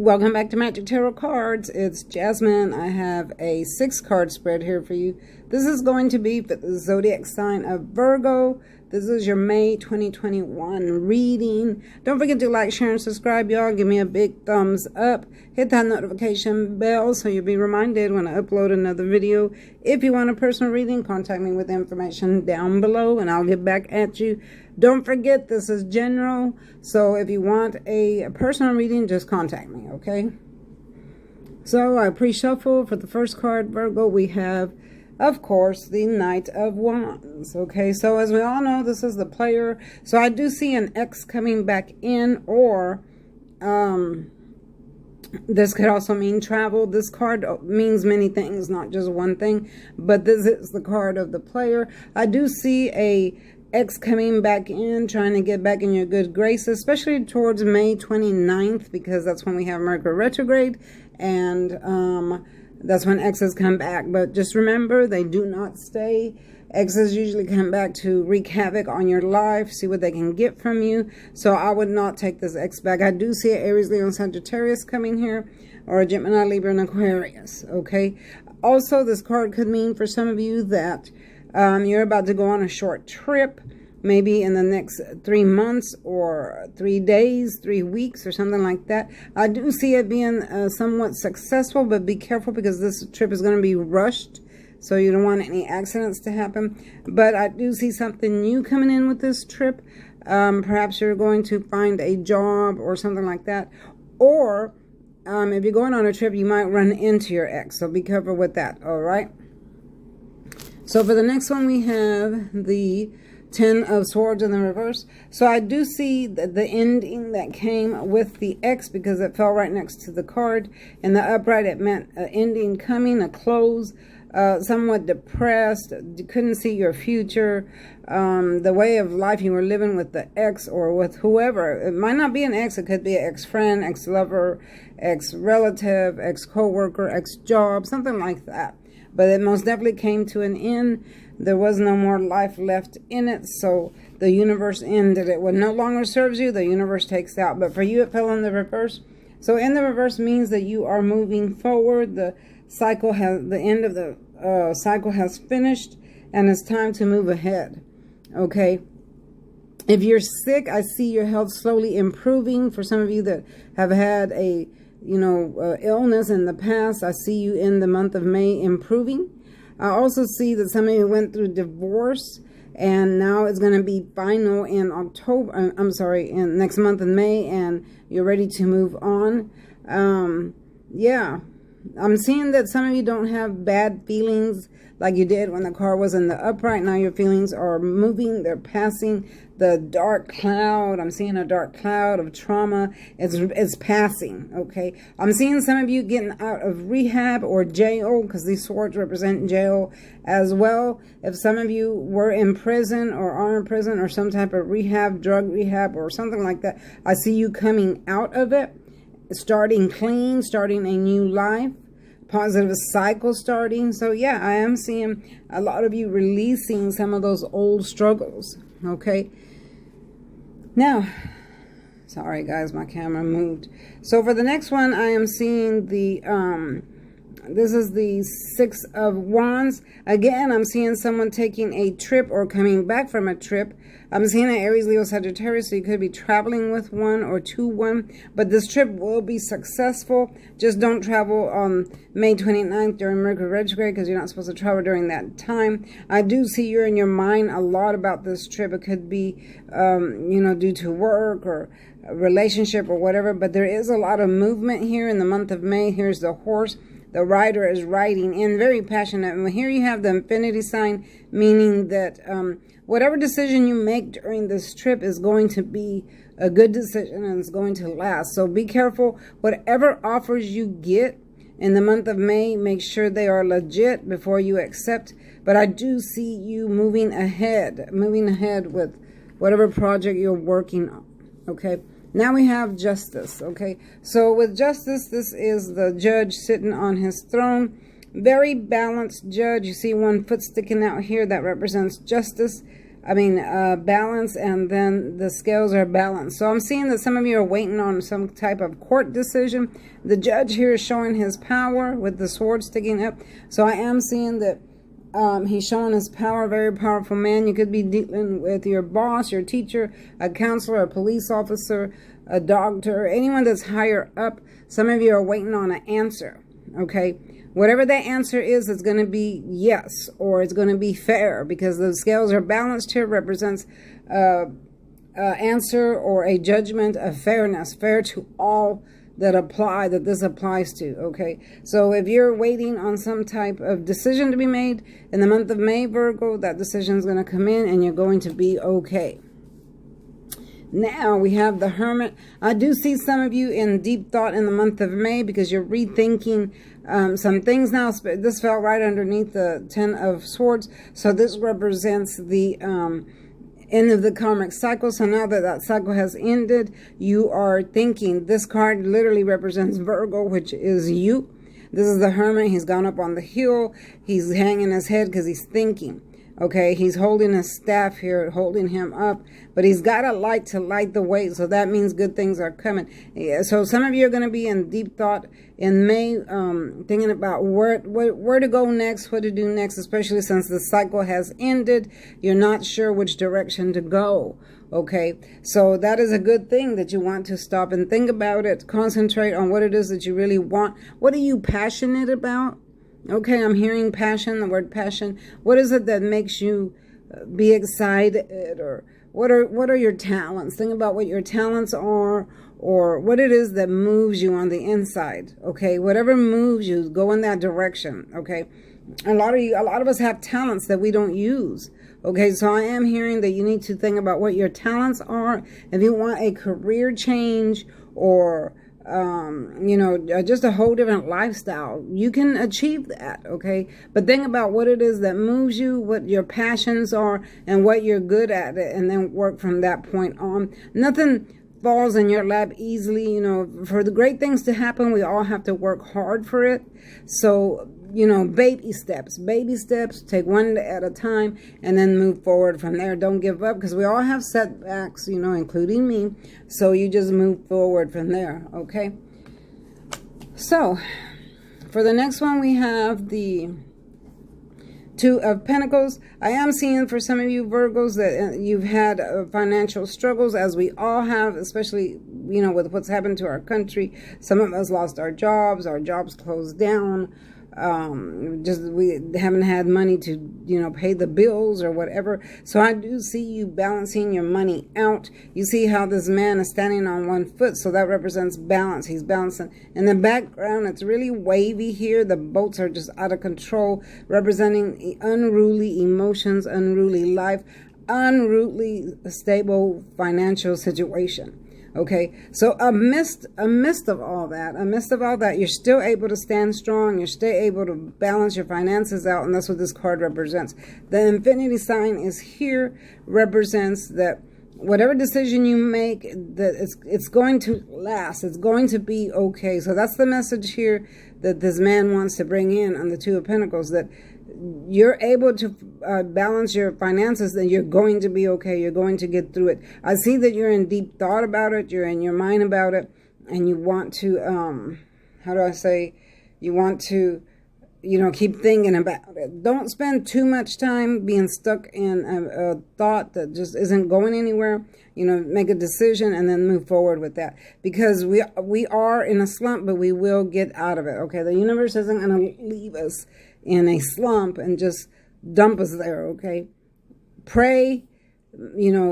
Welcome back to Magic Tarot Cards. It's Jasmine. I have a 6-card spread here for you. This is going to be for the zodiac sign of Virgo. This is your May 2021 reading. Don't forget to like, share, and subscribe, y'all. Give me a big thumbs up. Hit that notification bell so you'll be reminded when I upload another video. If you want a personal reading, contact me with the information down below and I'll get back at you. Don't forget, this is general, so if you want a personal reading, just contact me, okay? So I pre-shuffle for the first card, Virgo. We have, of course, the Knight of Wands, okay? So as we all know, this is the player. So I do see an ex coming back in, or this could also mean travel. This card means many things, not just one thing, but this is the card of the player. I do see a ex coming back in, trying to get back in your good graces, especially towards May 29th, because that's when we have Mercury retrograde, and that's when exes come back. But just remember, they do not stay. Exes usually come back to wreak havoc on your life, see what they can get from you. So I would not take this ex back. I do see an Aries, Leo, and Sagittarius coming here, or a Gemini, Libra, and Aquarius, okay? Also, this card could mean for some of you that you're about to go on a short trip, maybe in the next 3 months or 3 days, 3 weeks, or something like that. I do see it being somewhat successful, but be careful because this trip is going to be rushed, so you don't want any accidents to happen. But I do see something new coming in with this trip. Perhaps you're going to find a job or something like that. Or if you're going on a trip, you might run into your ex, so be careful with that, all right? So for the next one, we have the 10 of Swords in the reverse. So I do see the ending that came with the X because it fell right next to the card. In the upright, it meant an ending coming, a close, somewhat depressed, you couldn't see your future, the way of life you were living with the ex or with whoever. It might not be an ex, it could be an ex-friend, ex-lover, ex-relative, ex-co-worker, ex-job, something like that. But it most definitely came to an end. There was no more life left in it, so the universe ended it. What no longer serves you, the universe takes out. But for you, it fell in the reverse. So in the reverse means that you are moving forward. The cycle has, the end of the cycle has finished, and it's time to move ahead. Okay. If you're sick, I see your health slowly improving. For some of you that have had a illness in the past, I see you in the month of May improving. I also see that some of you went through divorce, and now it's going to be final in October. In next month in May, and you're ready to move on. Yeah, I'm seeing that some of you don't have bad feelings like you did when the car was in the upright. Now your feelings are moving, they're passing the dark cloud. I'm seeing a dark cloud of trauma. It's passing, okay? I'm seeing some of you getting out of rehab or jail, because these swords represent jail as well. If some of you were in prison or are in prison or some type of rehab, drug rehab or something like that, I see you coming out of it, starting clean, starting a new life. Positive cycle starting. So yeah, I am seeing a lot of you releasing some of those old struggles, okay? Now, sorry guys, my camera moved. So for the next one, I am seeing the this is the 6 of Wands. Again, I'm seeing someone taking a trip or coming back from a trip. I'm seeing an Aries, Leo, Sagittarius, so you could be traveling with one or to one. But this trip will be successful. Just don't travel on May 29th during Mercury retrograde, because you're not supposed to travel during that time. I do see you're in your mind a lot about this trip. It could be, due to work or a relationship or whatever. But there is a lot of movement here in the month of May. Here's the horse. The rider is riding in, very passionate. And here you have the infinity sign, meaning that whatever decision you make during this trip is going to be a good decision and it's going to last. So be careful. Whatever offers you get in the month of May, make sure they are legit before you accept. But I do see you moving ahead with whatever project you're working on, okay? Now we have Justice, okay? So with Justice, this is the judge sitting on his throne. Very balanced judge. You see one foot sticking out here that represents justice. balance, and then the scales are balanced. So I'm seeing that some of you are waiting on some type of court decision. The judge here is showing his power with the sword sticking up. So I am seeing that he's showing his power, very powerful man. You could be dealing with your boss, your teacher, a counselor, a police officer, a doctor, anyone that's higher up. Some of you are waiting on an answer, okay? Whatever that answer is, it's going to be yes, or it's going to be fair, because the scales are balanced here, represents answer or a judgment of fairness, fair to all that this applies to, okay? So if you're waiting on some type of decision to be made in the month of May, Virgo, that decision is going to come in and you're going to be okay. Now we have the Hermit. I do see some of you in deep thought in the month of May because you're rethinking some things now. This fell right underneath the 10 of Swords. So this represents the end of the karmic cycle. So now that that cycle has ended, you are thinking. This card literally represents Virgo, which is you. This is the Hermit. He's gone up on the hill. He's hanging his head because he's thinking. Okay, he's holding his staff here, holding him up, but he's got a light to light the way, so that means good things are coming. Yeah, so some of you are going to be in deep thought in May, thinking about where to go next, what to do next, especially since the cycle has ended. You're not sure which direction to go. Okay, so that is a good thing, that you want to stop and think about it, concentrate on what it is that you really want. What are you passionate about? Okay, I'm hearing passion, the word passion. What is it that makes you be excited? Or what are your talents? Think about what your talents are, or what it is that moves you on the inside. Okay, whatever moves you, go in that direction. Okay, a lot of us have talents that we don't use. Okay, so I am hearing that you need to think about what your talents are. If you want a career change, or just a whole different lifestyle, you can achieve that, okay? But think about what it is that moves you, what your passions are, and what you're good at, and then work from that point on. Nothing falls in your lap easily. For the great things to happen, we all have to work hard for it. So, baby steps, take one day at a time, and then move forward from there. Don't give up, because we all have setbacks, including me. So you just move forward from there, okay? So, for the next one, we have the Two of Pentacles. I am seeing for some of you Virgos that you've had financial struggles, as we all have, especially, with what's happened to our country. Some of us lost our jobs closed down. We haven't had money to, pay the bills or whatever. So I do see you balancing your money out. You see how this man is standing on one foot. So that represents balance. He's balancing. In the background, it's really wavy here. The boats are just out of control, representing unruly emotions, unruly life, unruly stable financial situation. Okay, so amidst of all that, you're still able to stand strong. You're still able to balance your finances out, and that's what this card represents. The infinity sign is here, represents that whatever decision you make, that it's going to last. It's going to be okay. So that's the message here that this man wants to bring in on the Two of Pentacles, that you're able to balance your finances, then you're going to be okay. You're going to get through it. I see that you're in deep thought about it. You're in your mind about it. And you want to, you want to, keep thinking about it. Don't spend too much time being stuck in a thought that just isn't going anywhere. Make a decision and then move forward with that. Because we are in a slump, but we will get out of it. Okay, the universe isn't going to leave us in a slump and just dump us there, okay? Pray,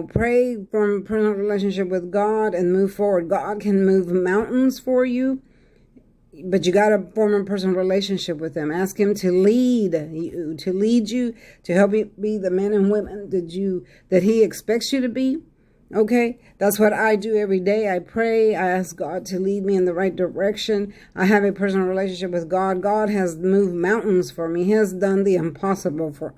pray from personal relationship with God and move forward. God can move mountains for you, but you got to form a personal relationship with him. Ask him to lead you, to help you be the men and women that he expects you to be. Okay, that's what I do every day. I pray. I ask God to lead me in the right direction. I have a personal relationship with God. God has moved mountains for me. He has done the impossible for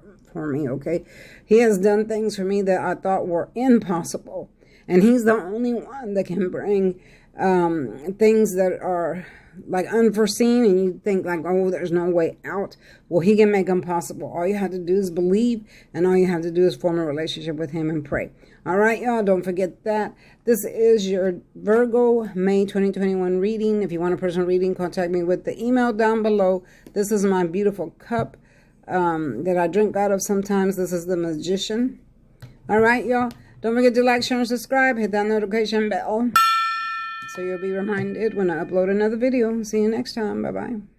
me, okay? He has done things for me that I thought were impossible. And he's the only one that can bring things that are like unforeseen and you think like, oh, there's no way out. Well, he can make them possible. All you have to do is believe, and all you have to do is form a relationship with him and pray. All right, y'all, don't forget that. This is your Virgo May 2021 reading. If you want a personal reading, contact me with the email down below. This is my beautiful cup that I drink out of sometimes. This is the Magician. All right, y'all. Don't forget to like, share, and subscribe. Hit that notification bell so you'll be reminded when I upload another video. See you next time. Bye-bye.